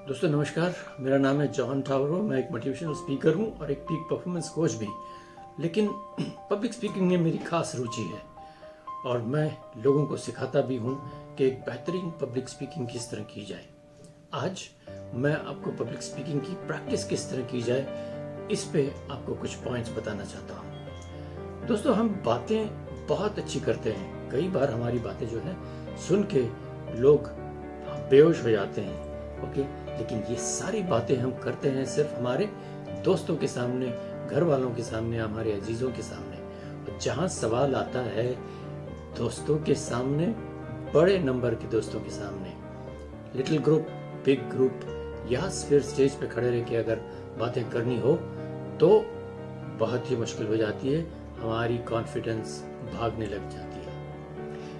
दोस्तों नमस्कार, मेरा नाम है जॉन टावरो। मैं एक मोटिवेशनल स्पीकर हूँ और एक पीक परफॉर्मेंस कोच भी। लेकिन पब्लिक स्पीकिंग में मेरी खास रुचि है और मैं लोगों को सिखाता भी हूँ कि एक बेहतरीन पब्लिक स्पीकिंग किस तरह की जाए। आज मैं आपको पब्लिक स्पीकिंग की प्रैक्टिस किस तरह की जाए, इस पे आपको कुछ पॉइंट्स बताना चाहता हूँ। दोस्तों, हम बातें बहुत अच्छी करते हैं। कई बार हमारी बातें जो है सुन के लोग बेहोश हो जाते हैं, ओके। लेकिन ये सारी बातें हम करते हैं सिर्फ हमारे दोस्तों के सामने, घर वालों के सामने, हमारे अजीजों के सामने। और जहाँ सवाल आता है दोस्तों के सामने, बड़े नंबर के दोस्तों के सामने, लिटिल ग्रुप, बिग ग्रुप, या फिर स्टेज पे खड़े रह के अगर बातें करनी हो तो बहुत ही मुश्किल हो जाती है। हमारी कॉन्फिडेंस भागने लग जाती है।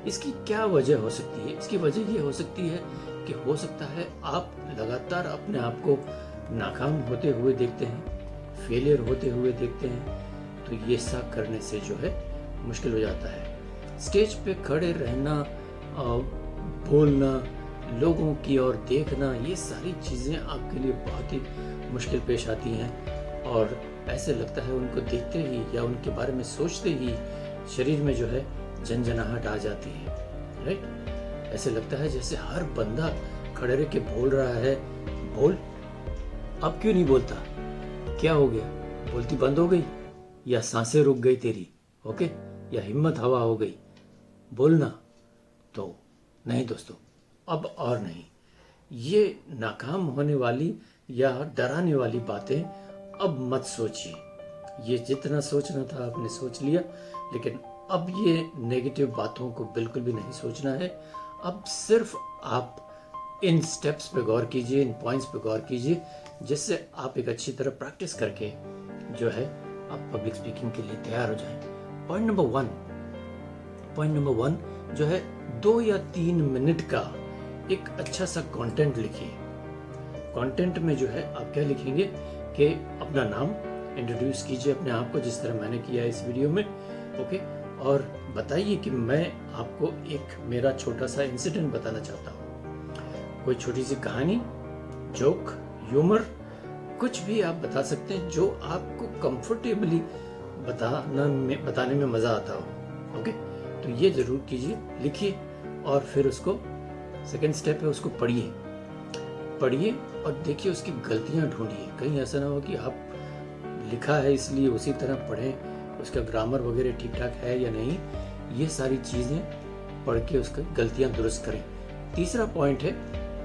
इसकी क्या वजह हो सकती है? इसकी वजह ये हो सकती है कि हो सकता है आप लगातार अपने आप को नाकाम होते हुए देखते हैं, फेलियर होते हुए देखते हैं। तो ये सब करने से जो है मुश्किल हो जाता है। स्टेज पे खड़े रहना, बोलना, लोगों की ओर देखना, ये सारी चीज़ें आपके लिए बहुत ही मुश्किल पेश आती हैं। और ऐसे लगता है उनको देखते ही या उनके बारे में सोचते ही शरीर में जो है झंझनाहट आ जाती है, राइट। ऐसे लगता है जैसे हर बंदा खड़े रह के बोल रहा है, बोल, अब क्यों नहीं बोलता? क्या हो गया? बोलती बंद हो गई या सांसें रुक गई तेरी, ओके, या हिम्मत हवा हो गई? बोलना। तो नहीं दोस्तों, अब और नहीं। ये नाकाम होने वाली या डराने वाली बातें अब मत सोचिए। ये जितना सोचना था आपने सोच लिया, लेकिन अब ये नेगेटिव बातों को बिल्कुल भी नहीं सोचना है। अब सिर्फ आप इन स्टेप्स पे गौर कीजिए, इन पॉइंट्स पे गौर कीजिए, जिससे आप एक अच्छी तरह प्रैक्टिस करके जो है आप पब्लिक स्पीकिंग के लिए तैयार हो जाएं। पॉइंट नंबर वन जो है 2 या 3 मिनट का एक अच्छा सा कंटेंट लिखिए। कंटेंट में जो है आप क्या लिखेंगे कि अपना नाम इंट्रोड्यूस कीजिए अपने आप को, जिस तरह मैंने किया इस वीडियो में, ओके। और बताइए कि मैं आपको एक मेरा छोटा सा इंसिडेंट बताना चाहता हूँ। कोई छोटी सी कहानी, जोक, ह्यूमर, कुछ भी आप बता सकते हैं जो आपको कंफर्टेबली बताने में मजा आता हो, ओके। तो ये जरूर कीजिए, लिखिए और फिर उसको, सेकंड स्टेप है, उसको पढ़िए और देखिए उसकी गलतियां ढूंढिए। कहीं ऐसा ना हो कि आप लिखा है इसलिए उसी तरह पढ़ें, उसका ग्रामर वगैरह ठीक ठाक है या नहीं, ये सारी चीजें पढ़ के उसकी गलतियां दुरुस्त करें। तीसरा पॉइंट है,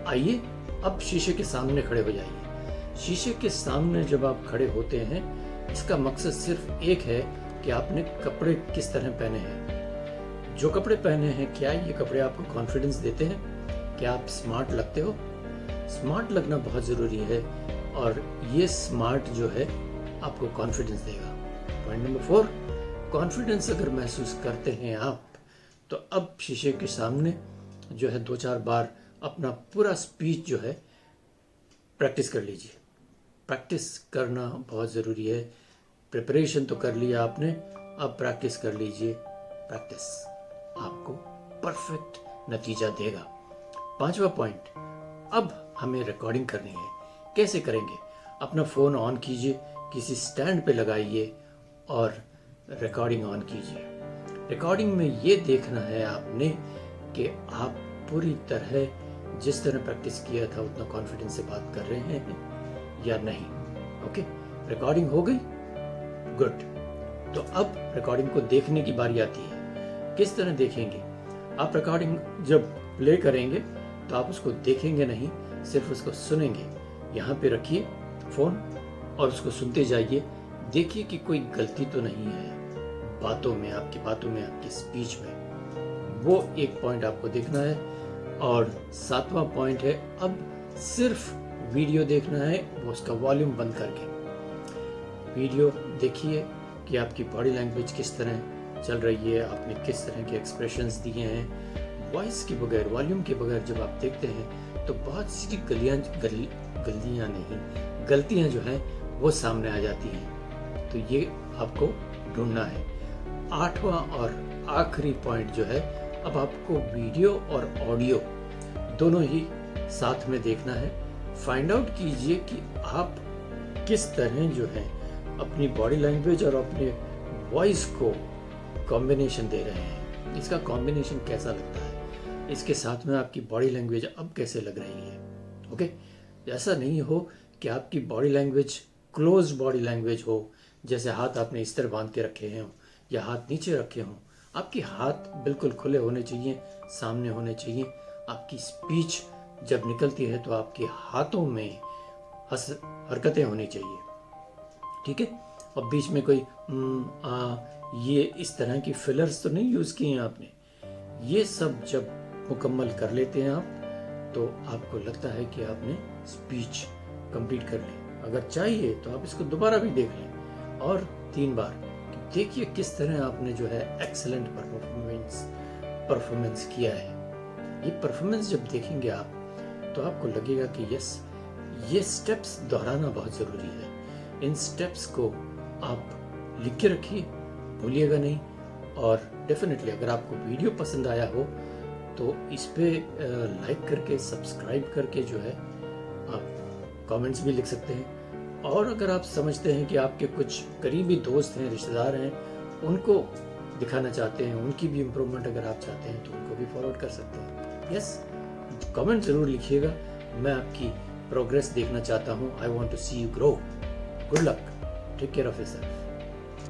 आइए अब शीशे के सामने खड़े हो जाइए। शीशे के सामने जब आप खड़े होते हैं, इसका मकसद सिर्फ एक है कि आपने कपड़े किस तरह पहने हैं। जो कपड़े पहने हैं, क्या ये कपड़े आपको कॉन्फिडेंस देते हैं? क्या आप स्मार्ट लगते हो? स्मार्ट लगना बहुत जरूरी है और ये स्मार्ट जो है आपको कॉन्फिडेंस देगा। पॉइंट नंबर 4, कॉन्फिडेंस अगर महसूस करते हैं आप, तो अब शीशे के सामने जो है 2-4 बार अपना पूरा स्पीच जो है प्रैक्टिस कर लीजिए। प्रैक्टिस करना बहुत ज़रूरी है। प्रिपरेशन तो कर लिया आपने, अब प्रैक्टिस कर लीजिए। प्रैक्टिस आपको परफेक्ट नतीजा देगा। 5वां पॉइंट, अब हमें रिकॉर्डिंग करनी है। कैसे करेंगे? अपना फ़ोन ऑन कीजिए, किसी स्टैंड पे लगाइए और रिकॉर्डिंग ऑन कीजिए। रिकॉर्डिंग में ये देखना है आपने कि आप पूरी तरह जिस तरह प्रैक्टिस किया था उतना कॉन्फिडेंस से बात कर रहे हैं या नहीं, ओके। रिकॉर्डिंग हो गई, गुड। तो अब रिकॉर्डिंग को देखने की बारी आती है। किस तरह देखेंगे? आप रिकॉर्डिंग जब प्ले करेंगे तो आप उसको देखेंगे नहीं, सिर्फ उसको सुनेंगे। यहाँ पे रखिए फोन और उसको सुनते जाइए। देखिए कि कोई गलती तो नहीं है बातों में, आपकी स्पीच में। वो एक पॉइंट आपको देखना है। और 7वां पॉइंट है, अब सिर्फ वीडियो देखना है, वो उसका वॉल्यूम बंद करके। वीडियो देखिए कि आपकी बॉडी लैंग्वेज किस तरह चल रही है, आपने किस तरह के एक्सप्रेशंस दिए हैं। वॉइस के बगैर, वॉल्यूम के बगैर जब आप देखते हैं तो बहुत सी गलतियां जो हैं वो सामने आ जाती हैं। तो ये आपको ढूंढना है। 8वां और आखिरी पॉइंट जो है, अब आपको वीडियो और ऑडियो दोनों ही साथ में देखना है। फाइंड आउट कीजिए कि आप किस तरह जो है अपनी बॉडी लैंग्वेज और अपने वॉइस को कॉम्बिनेशन दे रहे हैं। इसका कॉम्बिनेशन कैसा लगता है, इसके साथ में आपकी बॉडी लैंग्वेज अब कैसे लग रही है। ओके, ऐसा नहीं हो कि आपकी body language close body language हो, जैसे हाथ आपने इस तरह बांध के रखे हैं या हाथ नीचे रखे हों। आपके हाथ बिल्कुल खुले होने चाहिए, सामने होने चाहिए। आपकी स्पीच जब निकलती है तो आपके हाथों में हरकतें होनी चाहिए, ठीक है। और बीच में कोई ये इस तरह की फिलर्स तो नहीं यूज़ किए हैं आपने। ये सब जब मुकम्मल कर लेते हैं आप, तो आपको लगता है कि आपने स्पीच कंप्लीट कर ली। अगर चाहिए तो आप इसको दोबारा भी देख लें और 3 बार, देखिए किस तरह आपने जो है एक्सेलेंट परफॉर्मेंस किया है। ये परफॉर्मेंस जब देखेंगे आप तो आपको लगेगा कि यस, ये स्टेप्स दोहराना बहुत ज़रूरी है। इन स्टेप्स को आप लिख के रखिए, भूलिएगा नहीं। और डेफिनेटली अगर आपको वीडियो पसंद आया हो तो इस पे लाइक करके, सब्सक्राइब करके जो है आप कमेंट्स भी लिख सकते हैं। और अगर आप समझते हैं कि आपके कुछ करीबी दोस्त हैं, रिश्तेदार हैं, उनको दिखाना चाहते हैं, उनकी भी इम्प्रूवमेंट अगर आप चाहते हैं तो उनको भी फॉरवर्ड कर सकते हैं। यस, कमेंट ज़रूर लिखिएगा, मैं आपकी प्रोग्रेस देखना चाहता हूँ। I want to see you grow. Good luck, take care of yourself.